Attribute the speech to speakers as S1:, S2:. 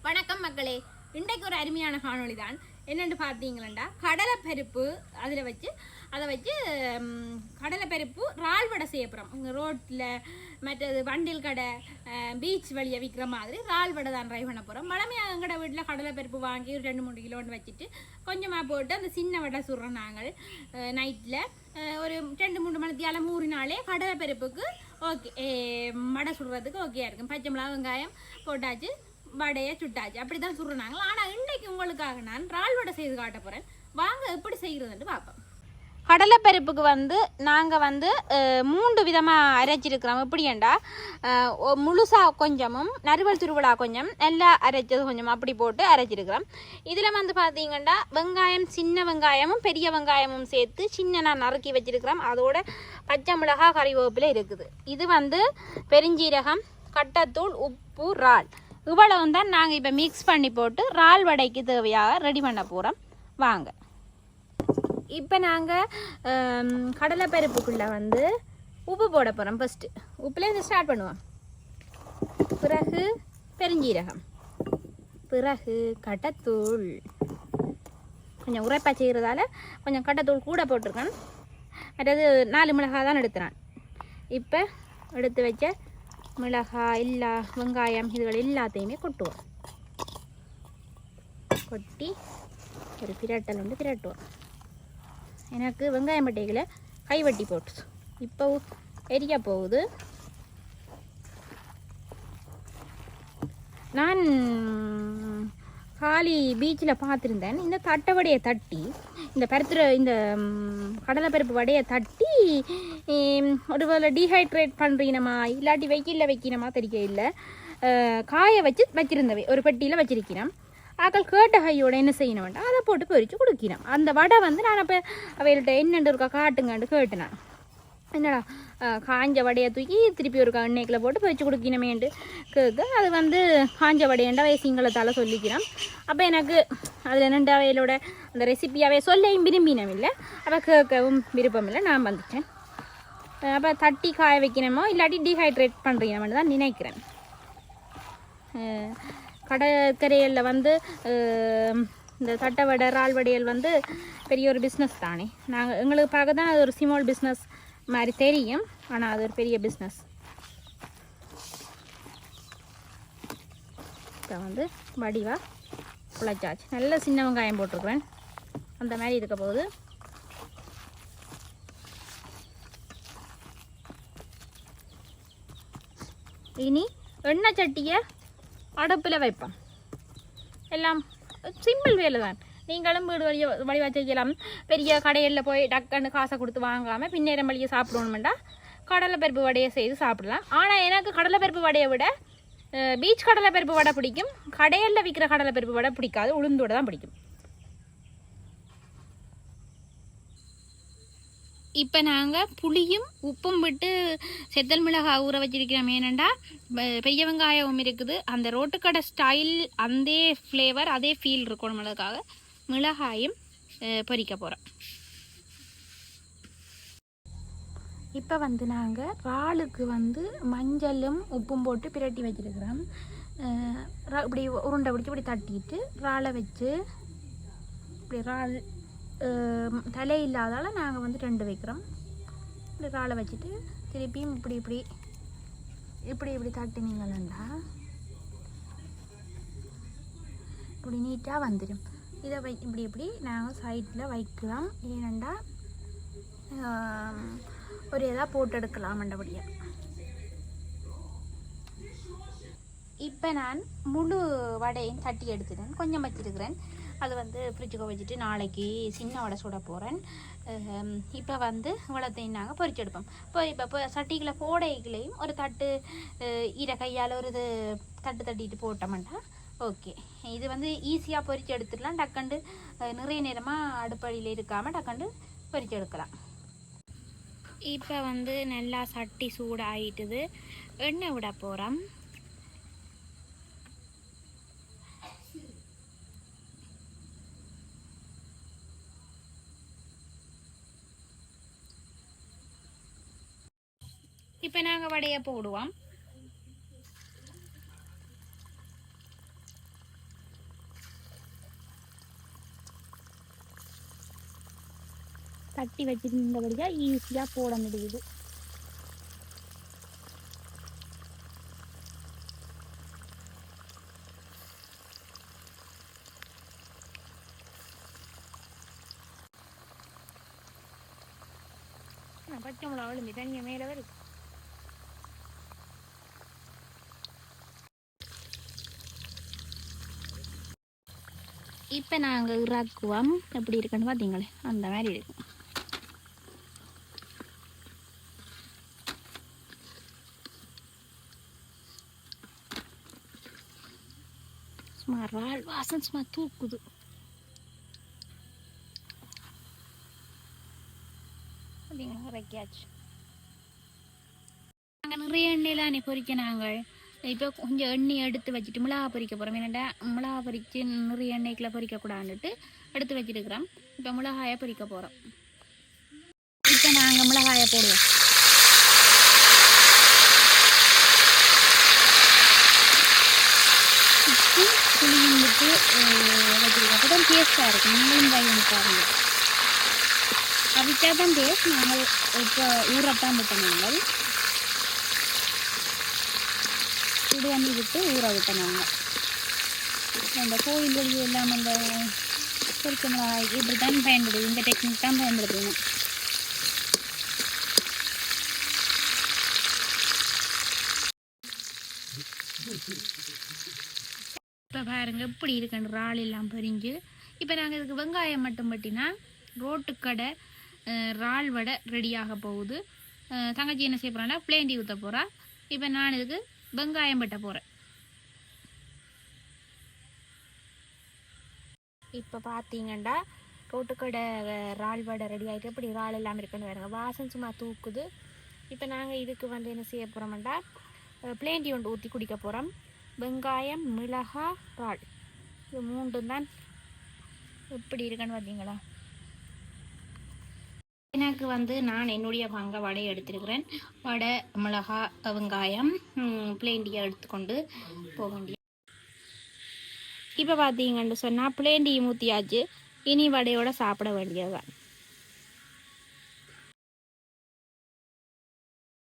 S1: வணக்கம் மக்களே. இன்றைக்கு ஒரு அருமையான காணொளி தான். என்னென்னு பார்த்தீங்களா, கடலைப்பருப்பு அதில் வச்சு அதை வச்சு கடலைப்பருப்பு இறால் வடை செய்ய போகிறோம். இங்கே ரோட்டில் மற்றது வண்டில் கடை பீச் வழியை விற்கிற மாதிரி இறால் வடை தான் ட்ரை பண்ண போகிறோம். வளமையாக எங்களோட வீட்டில் கடலைப்பருப்பு வாங்கி ஒரு 2-3 கிலோன்னு வச்சுட்டு கொஞ்சமாக போட்டு அந்த சின்ன வடை சுடுறோம். நாங்கள் நைட்டில் ஒரு 2-3 மணித்தியால் ஊறினாலே கடலைப்பருப்புக்கு ஓகே, வடை சுடுறதுக்கு ஓகேயா இருக்கும். பச்சை மிளகா வெங்காயம் போட்டாச்சு, வடையை சுட்டாச்சு, அப்படி தான் சுடுறாங்க. ஆனால் இன்றைக்கு உங்களுக்காக நான் இறால் வடை செய்து காட்ட போகிறேன். வாங்க எப்படி செய்கிறதுன்ட்டு பார்ப்போம். கடலைப்பருப்புக்கு நாங்கள் 3 விதமாக அரைச்சிருக்கிறோம். எப்படியேண்டா, முழுசாக கொஞ்சமும் நறுவல் துருவலா கொஞ்சம் நல்லா அரைச்சது கொஞ்சம் அப்படி போட்டு அரைச்சிருக்கிறோம். இதில் பார்த்தீங்கன்னா வெங்காயம், சின்ன வெங்காயமும் பெரிய வெங்காயமும் சேர்த்து சின்ன நான் நறுக்கி வச்சிருக்கிறோம். அதோட பச்சை மிளகா, கறிவேப்பிலை இருக்குது. இது பெருஞ்சீரகம், கட்டத்தூள், உப்பு, இறால் இவ்வளவு தான் நாங்கள் இப்போ மிக்ஸ் பண்ணி போட்டு இறால் வடைக்கு தேவையாக ரெடி பண்ண போகிறோம். வாங்க. இப்போ நாங்கள் கடலைப்பருப்புக்குள்ளே உப்பு போட போகிறோம். ஃபஸ்ட்டு உப்புலேருந்து ஸ்டார்ட் பண்ணுவோம். பிறகு பெருஞ்சீரகம், பிறகு கட்டத்தூள். கொஞ்சம் உரைப்பாக செய்கிறதால கொஞ்சம் கட்டத்தூள் கூட போட்டிருக்கேன். அதாவது 4 மிளகாய் தான் எடுத்துறான். இப்போ எடுத்து வச்ச மிளகாய் எல்லா வெங்காயம் இதுகள் எல்லாத்தையுமே கொட்டுவோம். கொட்டி ஒரு பிரட்டல் பிரட்டுவோம். எனக்கு வெங்காயம் பட்டைகளை கைவட்டி போட்டு இப்போ எரிய போகுது. நான் காலி பீச்சில் பார்த்துருந்தேன். இந்த தட்டை வடையை தட்டி இந்த கடலைப்பருப்பு வடையை தட்டி ஒரு வேளை டீஹைட்ரேட் பண்ணுறீனமா இல்லாட்டி வைக்கணுமா தெரிய இல்லை, காய வச்சிருந்தவை ஒரு பெட்டியில் வச்சிருக்கிறேன். ஆக்கள் கேட்ட கையோட என்ன செய்யணும் வேண்டாம், அதை போட்டு பொரித்து கொடுக்கிறேன். அந்த வடை நான் அப்போ அவைகள்கிட்ட என்னென்று இருக்கா காட்டுங்கன்னு கேட்டேன். என்னடா காஞ்ச வடையை தூக்கி திருப்பி ஒரு எண்ணெய்க்கில் போட்டு பொரிச்சு கொடுக்கணுமேண்டு கேட்க, அது காஞ்ச வடையண்டா சிங்களத்தால் சொல்லிக்கிறேன். அப்போ எனக்கு அதில் என்னென்ன அவையிலோட அந்த ரெசிபியாகவே சொல்லையும் விரும்பினம் இல்லை, அப்போ கேட்கவும் விருப்பம் இல்லை. நான் வந்துட்டேன். அப்போ தட்டி காய வைக்கணுமோ இல்லாட்டி டீஹைட்ரேட் பண்ணுறீங்கன்னு தான் நினைக்கிறேன். கடற்கரையில் இந்த தட்டை வடை இறால் வடையல் பெரிய ஒரு பிஸ்னஸ் தானே. எங்களுக்கு பார்க்க தான் அது ஒரு ஸ்மால் பிஸ்னஸ் மாதிரி தெரியும், ஆனால் அது ஒரு பெரிய பிஸ்னஸ். இப்போ வடிவாக குழச்சாச்சு. நல்ல சின்ன வெங்காயம் போட்டிருக்குறேன், அந்த மாதிரி இருக்க போகுது. இனி எண்ணெய் சட்டியை அடுப்பில் வைப்போம். எல்லாம் சிம்பிள் வேலை தான். நீங்களும் வீடு வழியாக செய்யலாம். பெரிய கடையில் போய் டக்குன்னு காசை கொடுத்து வாங்காமல் பின்னேரம் வழியை சாப்பிடணுமெண்டா கடலைப்பருப்பு வடையை செய்து சாப்பிடலாம். ஆனால் எனக்கு கடலைப்பருப்பு வடையை விட பீச் கடலைப்பருப்பு வடை பிடிக்கும். கடையில் விற்கிற கடலைப்பருப்பு வடை பிடிக்காது, உளுந்தோட தான் பிடிக்கும். இப்போ நாங்கள் புளியும் உப்பும் விட்டு செத்தல் மிளகாய் ஊற வச்சிருக்கிறோம். ஏனண்டா பெரிய வெங்காயமும் இருக்குது, அந்த ரோட்டுக்கடை ஸ்டைல் அந்த ஃப்ளேவர் அதே ஃபீல் இருக்கணும்ன்றதுக்காக மிளகாயும் பொரிக்க போகிறோம். இப்போ நாங்கள் இறாலுக்கு மஞ்சளும் உப்பும் போட்டு பிரட்டி வச்சிருக்கிறோம். இப்படி உருண்டை பிடிச்சி இப்படி தட்டிட்டு இறாலை வச்சு இப்படி இறால் தலை இல்லாதால நாங்கள் 2 வைக்கிறோம். இப்படி இறாலை வச்சுட்டு திருப்பியும் இப்படி இப்படி இப்படி இப்படி தட்டினீங்களா இப்படி நீட்டாக வந்துடும். இதை இப்படி இப்படி நாங்கள் சைடில் வைக்கலாம். ஏனண்டா ஒரு இதாக போட்டு எடுக்கலாம் மண்டபடியாக. இப்போ நான் முழு வடையும் தட்டி எடுத்துட்டேன், கொஞ்சம் வச்சிருக்கிறேன். அது ஃப்ரிட்ஜுக்கு வச்சுட்டு நாளைக்கு சின்ன வடை சுட போகிறேன். இப்போ இவ்வளோத்தையும் நாங்கள் பொரிச்செடுப்போம். இப்போ சட்டிகளை போடைகளையும் ஒரு தட்டு ஈர கையால் ஒரு இது தட்டிட்டு போட்டோம்னா ஓகே. இது ஈஸியாக பொரிச்சு எடுத்துடலாம். டக்கண்டு நிறைய நேரமாக அடுப்படியில் இருக்காமல் டக்கண்டு பொரிச்சு எடுக்கலாம். இப்போ நல்லா சட்டி சூடாகிட்டுது, எண்ணெய் விட போகிறோம். இப்போ நாங்கள் வடையை போடுவோம். தட்டி வச்சிருந்தபடியாக ஈஸியாக போட முடியுது. பச்சை மிளகா விழுந்து தனியாக மேலே வருது. இப்போ நாங்கள் இறாக்குவோம். எப்படி இருக்குன்னு பார்த்தீங்களே அந்த மாதிரி இருக்கும். சும்மா இறால் வாசம் சும்மா தூக்குது. பார்த்தீங்களா இறக்கியாச்சு. நாங்கள் நிறைய எண்ணெயில் பொரிக்க நாங்கள் இப்போ கொஞ்சம் எண்ணெய் எடுத்து வச்சுட்டு மிளகா பொரிக்க போகிறோம். என்னென்னா மிளகா பொரித்து நிறைய எண்ணெய்க்குள்ள பொரிக்கக்கூடாதுன்ட்டு எடுத்து வச்சுருக்கிறோம். இப்போ மிளகாயை பொரிக்க போகிறோம். இப்போ நாங்கள் மிளகாயை போடுவோம். உப்பு புளியும் விட்டு வச்சுருக்கோம். அப்போ தான் டேஸ்ட்டாக இருக்கும். நீங்களும் ட்ரை பண்ணி பாருங்கள். அவிச்சா தான் டேஸ்ட். நாங்கள் இப்போ ஊறத்தான் விட்டோம். நாங்கள் சுடு தண்ணி விட்டு ஊற விட்டனாங்க. அந்த கோயில் வழி எல்லாம் அந்த பொரிக்க மிளகாய் இப்படி தான் பயன்படுது. இந்த டெக்னிக் தான் பயன்படுத்துங்க. இப்போ பாருங்க இப்படி இருக்குன்னு இறால் எல்லாம் பொரிஞ்சு. இப்போ நாங்கள் இதுக்கு வெங்காயம் மட்டும் பட்டினா ரோட்டுக்கடை இறால் வடை ரெடியாக போகுது. தங்கச்சி என்ன செய்ய போகிறான்னா பிளேன் டீ ஊற்ற போகிறா. இப்போ நான் இதுக்கு வெங்காயம் பட்ட போகிறேன். இப்போ பார்த்தீங்கன்னா ரோட்டுக்கடை இறால் வடை ரெடி ஆகிட்டு எப்படி இறால் எல்லாம் இருக்குன்னு வேறுங்க வாசம் சும்மா தூக்குது. இப்போ நாங்கள் இதுக்கு வந்து என்ன செய்ய போகிறோம்டா பிளேன் டீ ஒன்று ஊற்றி குடிக்க போகிறோம். வெங்காயம் மிளகா இறால் இது மூன்றும் தான் எப்படி இருக்குன்னு பார்த்தீங்களா. எனக்கு வந்து நான் என்னுடைய பங்க வடையை எடுத்துருக்கிறேன். வடை மிளகா வெங்காயம் பிளேன் டீயை எடுத்துக்கொண்டு போக வேண்டிய. இப்போ பார்த்தீங்கன்னு சொன்னால் பிளேன் டீ ஊற்றியாச்சு. இனி வடையோட சாப்பிட வேண்டியதுதான்.